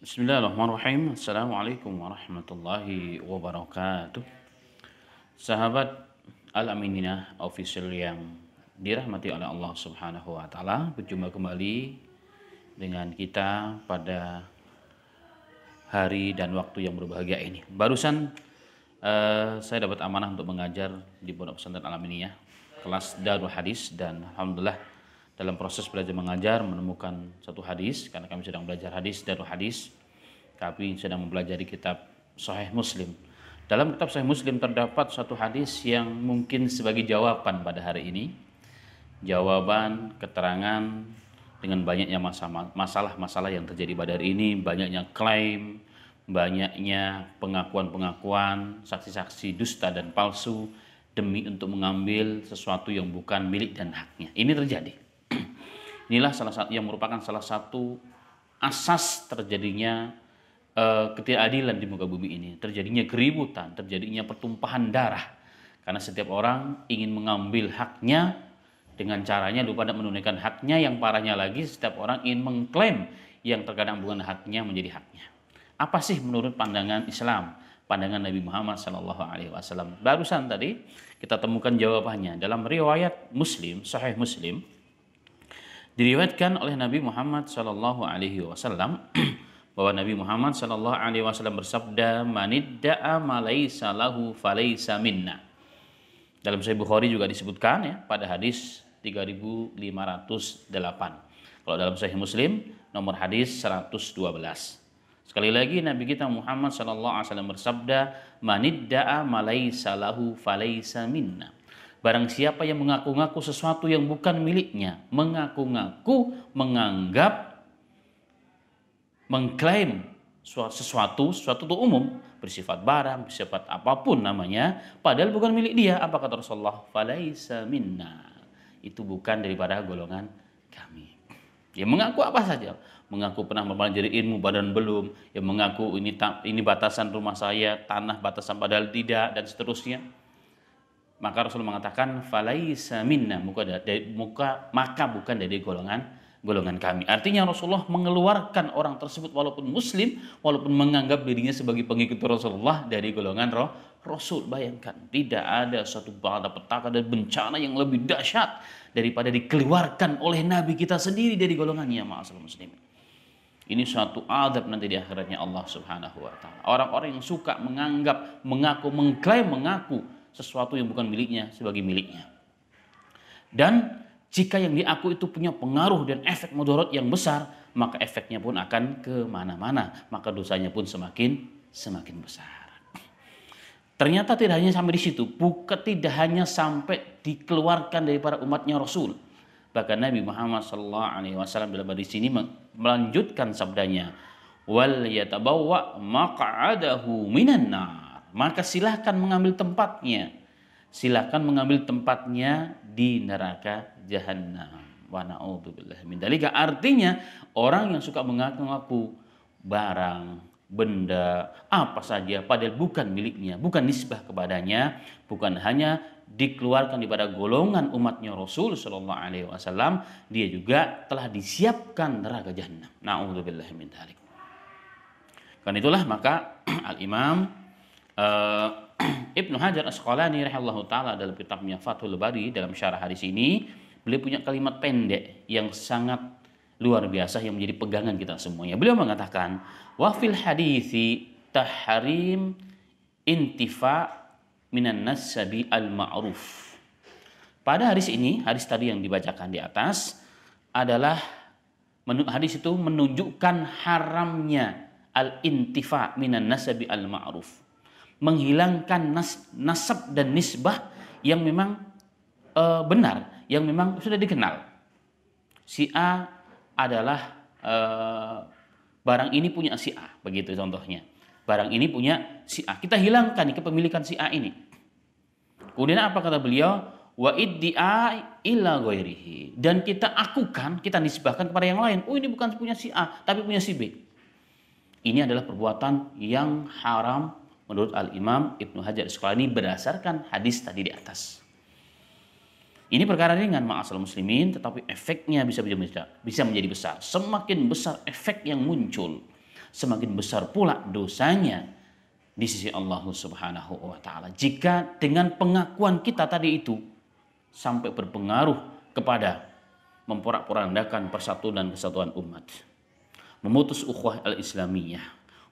Bismillahirrahmanirrahim. Assalamualaikum warahmatullahi wabarakatuh. Sahabat Al-Aminah Official yang dirahmati oleh Allah Subhanahu wa taala, berjumpa kembali dengan kita pada hari dan waktu yang berbahagia ini. Barusan saya dapat amanah untuk mengajar di Pondok Pesantren Al-Aminah kelas Darul Hadis, dan alhamdulillah dalam proses belajar mengajar menemukan satu hadis, karena kami sedang belajar hadis Darul Hadis. Kami sedang mempelajari kitab Sahih Muslim. Dalam kitab Sahih Muslim terdapat satu hadis yang mungkin sebagai jawaban pada hari ini. Jawaban, keterangan dengan banyaknya masalah-masalah yang terjadi pada hari ini, banyaknya klaim, banyaknya pengakuan-pengakuan, saksi-saksi dusta dan palsu demi untuk mengambil sesuatu yang bukan milik dan haknya. Ini terjadi. Inilah salah satu yang merupakan salah satu asas terjadinya ketidakadilan di muka bumi ini, terjadinya keributan, terjadinya pertumpahan darah, karena setiap orang ingin mengambil haknya dengan caranya lupa menunaikan haknya. Yang parahnya lagi, setiap orang ingin mengklaim yang terkadang bukan haknya menjadi haknya. Apa sih menurut pandangan Islam, pandangan Nabi Muhammad SAW? Barusan tadi kita temukan jawabannya dalam riwayat Muslim, Sahih Muslim. Diriwayatkan oleh Nabi Muhammad SAW bahwa Nabi Muhammad SAW bersabda, "Manidda'a ma laisa lahu falaysa minna." Dalam Sahih Bukhari juga disebutkan ya, pada hadis 3508. Kalau dalam Sahih Muslim nomor hadis 112. Sekali lagi Nabi kita Muhammad SAW bersabda, "Manidda'a ma laisa lahu falaysa minna." Barang siapa yang mengaku-ngaku sesuatu yang bukan miliknya, mengaku-ngaku, menganggap, mengklaim sesuatu itu umum, bersifat barang, bersifat apapun namanya, padahal bukan milik dia. Apa kata Rasulullah? Falaisa minna. Itu bukan daripada golongan kami. Ya mengaku apa saja, mengaku pernah mempelajari ilmu badan belum, yang mengaku ini batasan rumah saya, tanah batasan padahal tidak, dan seterusnya. Maka Rasul mengatakan falaisa minna, maka bukan dari golongan kami. Artinya Rasulullah mengeluarkan orang tersebut walaupun muslim, walaupun menganggap dirinya sebagai pengikut Rasulullah, dari golongan Rasul. Bayangkan, tidak ada satu petaka dan bencana yang lebih dahsyat daripada dikeluarkan oleh Nabi kita sendiri dari golongannya, ma'asyiral muslimin. Ini suatu adab nanti di akhiratnya Allah Subhanahu wa taala. Orang-orang yang suka menganggap, mengklaim sesuatu yang bukan miliknya sebagai miliknya. Dan jika yang diaku itu punya pengaruh dan efek mudarat yang besar, maka efeknya pun akan kemana-mana, maka dosanya pun semakin besar. Ternyata tidak hanya sampai di situ, tidak hanya sampai dikeluarkan dari para umatnya Rasul. Bahkan Nabi Muhammad SAW dalam hadis ini melanjutkan sabdanya, wal yatabawwa maq'adahu minan nar. Maka silahkan mengambil tempatnya di neraka Jahannam. Wa na'udzubillahi min dzalika. Artinya orang yang suka mengaku-ngaku barang, benda, apa saja padahal bukan miliknya, bukan nisbah kepadanya, bukan hanya dikeluarkan daripada golongan umatnya Rasul sallallahu alaihi wasallam, dia juga telah disiapkan neraka Jahannam. Na'udzubillahi min dzalik. Karena itulah maka Al-Imam Ibnu Hajar Asqalani rahimahullahu taala dalam kitabnya Fathul Bari dalam syarah hadis ini, beliau punya kalimat pendek yang sangat luar biasa yang menjadi pegangan kita semuanya. Beliau mengatakan, wa fil hadithi tahrim intifa minan nasabi al ma'ruf. Pada hadis ini, hadis tadi yang dibacakan di atas adalah hadis itu menunjukkan haramnya al intifa minan nasabi al ma'ruf. Menghilangkan nasab dan nisbah yang memang benar, yang memang sudah dikenal. Si A adalah barang ini punya si A, begitu contohnya. Barang ini punya si A, kita hilangkan kepemilikan si A ini. Kemudian apa kata beliau? Wa iddi'a illa ghairihi. Dan kita akukan, kita nisbahkan kepada yang lain. Oh, ini bukan punya si A, tapi punya si B. Ini adalah perbuatan yang haram menurut Al-Imam Ibnu Hajar Asqalani berdasarkan hadis tadi di atas. Ini perkara ringan ma'asyiral muslimin, tetapi efeknya bisa menjadi besar. Semakin besar efek yang muncul, semakin besar pula dosanya di sisi Allah Subhanahu wa taala. Jika dengan pengakuan kita tadi itu sampai berpengaruh kepada memporak-porandakan persatuan dan kesatuan umat, memutus ukhuwah al-islamiyah,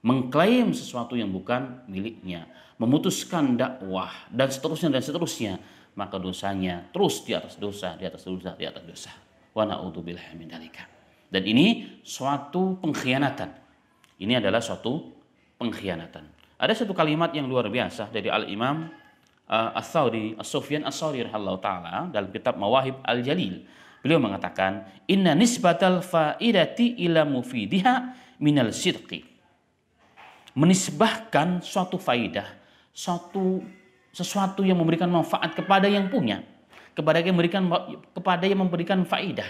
mengklaim sesuatu yang bukan miliknya, memutuskan dakwah dan seterusnya, maka dosanya terus di atas dosa, di atas dosa, di atas dosa. Wa na'udzubillahi min dzalika. Dan ini suatu pengkhianatan. Ini adalah suatu pengkhianatan. Ada satu kalimat yang luar biasa dari Al-Imam Sufyan Ats-Tsauri rahimahullah taala dalam kitab Mawahib Al-Jalil. Beliau mengatakan, "Inna nisbatal faidati ila mufidiha minal sidqi." Menisbahkan suatu faidah, sesuatu yang memberikan manfaat kepada yang punya, kepada yang memberikan faidah.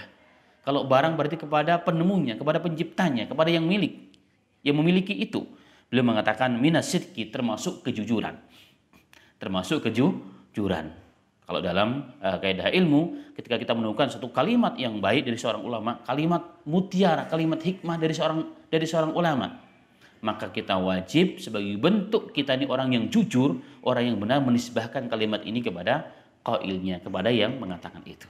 Kalau barang berarti kepada penemunya, kepada penciptanya, kepada yang memiliki itu. Beliau mengatakan minas sidqi, termasuk kejujuran. Termasuk kejujuran. Kalau dalam kaidah ilmu, ketika kita menemukan satu kalimat yang baik dari seorang ulama, kalimat mutiara, kalimat hikmah dari seorang ulama, maka kita wajib sebagai bentuk kita ini orang yang jujur, orang yang benar menisbahkan kalimat ini kepada qailnya, kepada yang mengatakan itu.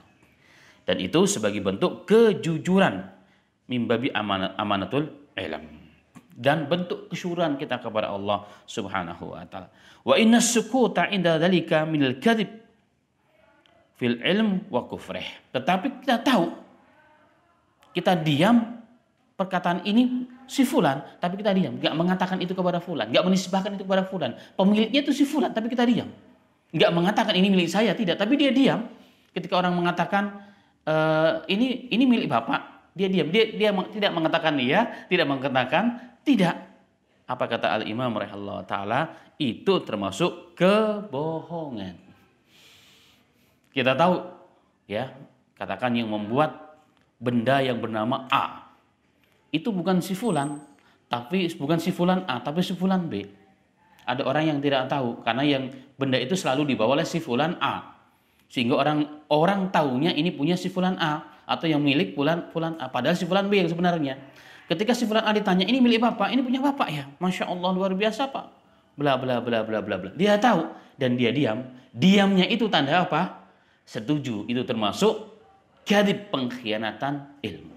Dan itu sebagai bentuk kejujuran mimbabi amanatul ilm. Dan bentuk kesyukuran kita kepada Allah Subhanahu wa taala. Wa inna sukuta inda dzalika minal kadzib fil ilm wa kufrih. Tetapi kita tahu, kita diam perkataan ini si fulan, tapi kita diam, enggak mengatakan itu kepada fulan, enggak menisbahkan itu kepada fulan. Pemiliknya itu si fulan, tapi kita diam. Enggak mengatakan ini milik saya, tidak, tapi dia diam. Ketika orang mengatakan ini milik Bapak, dia diam. Dia tidak mengatakan iya, tidak mengatakan tidak. Apa kata Al-Imam rahimahullah taala? Itu termasuk kebohongan. Kita tahu ya, katakan yang membuat benda yang bernama A itu bukan si fulan, tapi bukan si fulan A, tapi si fulan B. Ada orang yang tidak tahu karena yang benda itu selalu dibawa oleh si fulan A. Sehingga orang taunya ini punya si fulan A atau yang milik fulan A, padahal si fulan B yang sebenarnya. Ketika si fulan A ditanya, ini milik Bapak, ini punya Bapak ya? Masya Allah, luar biasa Pak. Bla bla bla bla bla bla. Dia tahu dan dia diam. Diamnya itu tanda apa? Setuju. Itu termasuk kadzib, pengkhianatan ilmu.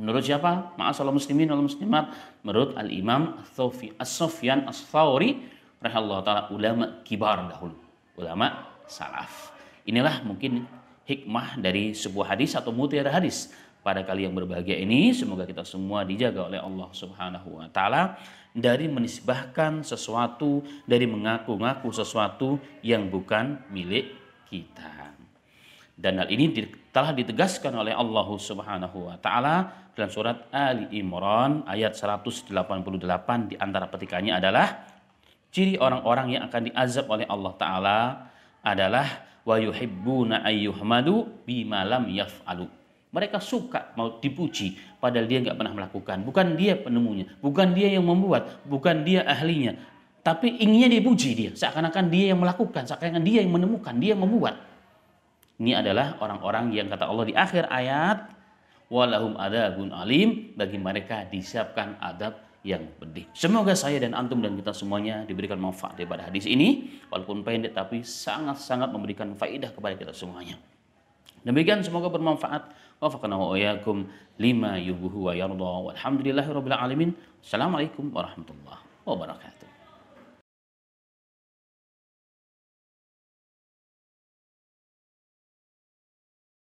Menurut siapa? Ma'asyiral muslimin wal muslimat, menurut Al-Imam Sufyan Ats-Tsauri rahimahullah taala, ulama kibar dahulu, ulama salaf. Inilah mungkin hikmah dari sebuah hadis atau mutiara hadis pada kali yang berbahagia ini. Semoga kita semua dijaga oleh Allah Subhanahu wa taala dari menisbahkan sesuatu, dari mengaku-ngaku sesuatu yang bukan milik kita. Dan hal ini telah ditegaskan oleh Allah Subhanahu wa taala dalam surat Ali Imran ayat 188. Di antara petikannya adalah ciri orang-orang yang akan diazab oleh Allah taala adalah wa yuhibbuna ayyuhmadu bima lam yaf'alu. Mereka suka mau dipuji padahal dia nggak pernah melakukan. Bukan dia penemunya, bukan dia yang membuat, bukan dia ahlinya, tapi inginnya dipuji dia, seakan-akan dia yang melakukan, seakan-akan dia yang menemukan, dia yang membuat. Ini adalah orang-orang yang kata Allah di akhir ayat, walahum adzabun alim, bagi mereka disiapkan adab yang pedih. Semoga saya dan antum dan kita semuanya diberikan manfaat daripada hadis ini, walaupun pendek tapi sangat-sangat memberikan faedah kepada kita semuanya. Demikian, semoga bermanfaat. Wafaqana wa iyyakum lima yubuhu wa yarda. Walhamdulillahirabbil alamin. Assalamualaikum warahmatullahi wabarakatuh.